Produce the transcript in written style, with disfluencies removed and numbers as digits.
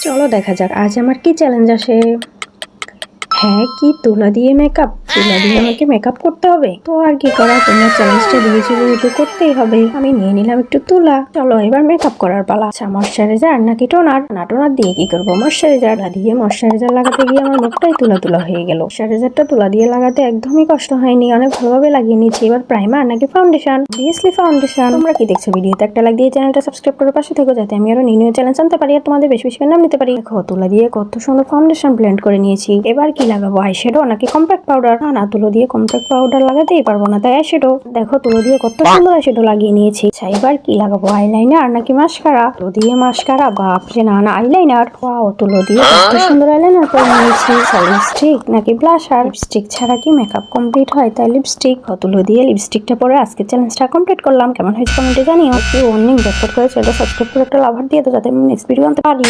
চলো দেখা যাক আজ আমার কি চ্যালেঞ্জ আসে। হ্যাঁ, কি তুলা দিয়ে মেকআপ? তুলা দিয়ে আমাকে মেকআপ করতে হবে? তো আর কি করা, তোমরা চ্যালেঞ্জটা দিয়েছিল তো করতেই হবে। আমি নিয়ে নিলাম একটু তুলা। চলো এবার মেকআপ করার পালা। আচ্ছা, ময়শ্চারাইজার নাকি টোনার? না, টোনার দিয়ে কি করবো, ময়শ্চারাইজার দিয়ে ময়শ্চারাইজার লাগাতে গিয়ে আমার মুখটাই তুলা তুলা হয়ে গেল। ময়শ্চারাইজারটা তুলা দিয়ে লাগাতে একদমই কষ্ট হয়নি, অনেক ভালোভাবে লাগিয়ে নিয়েছি। এবার প্রাইমার নাকি ফাউন্ডেশন? Obviously foundation. তোমরা কি দেখছো ভিডিওতে? একটা লাইক দিয়ে চ্যানেলটা সাবস্ক্রাইব করে পাশে থেকো, যাতে আমি আরো নিউ চ্যালেঞ্জ আনতে পারি আর তোমাদের বেশি বেশি করে নাম নিতে পারি। দেখো, তুলা দিয়ে কত সুন্দর ফাউন্ডেশন ব্লেন্ড করে নিয়েছি। এবার কি লাগাবো, আইশ্যাডো নাকি কম্প্যাক্ট পাউডার? না, তুলো দিয়ে কম্প্যাক্ট পাউডার লাগাতেই পারবো না, তাই আইশ্যাডো। দেখো, তুলো দিয়ে কত সুন্দর আইশ্যাডো লাগিয়ে নিয়েছি। আচ্ছা, এবার কি লাগাবো, আইলাইনার নাকি মাস্কারা? তুলো দিয়ে মাস্কারা? বাপরে, না না, আইলাইনার। ওয়াও, তুলো দিয়ে কত সুন্দর আইলাইনার করে নিয়েছি। লিপস্টিক নাকি ব্লাশার? লিপস্টিক ছাড়া কি মেকআপ কমপ্লিট হয়, তাই লিপস্টিক। তুলো দিয়ে লিপস্টিকটা পরে আজকে চ্যালেঞ্জটা কমপ্লিট করলাম। কেমন হয়েছে কমেন্টে জানিও। অনেক ব্যাকআপ করে চ্যানেলটা সাবস্ক্রাইব করে একটা লাভার দিয়ে তো, যাতে আমি নেক্সট ভিডিও আনতে পারি।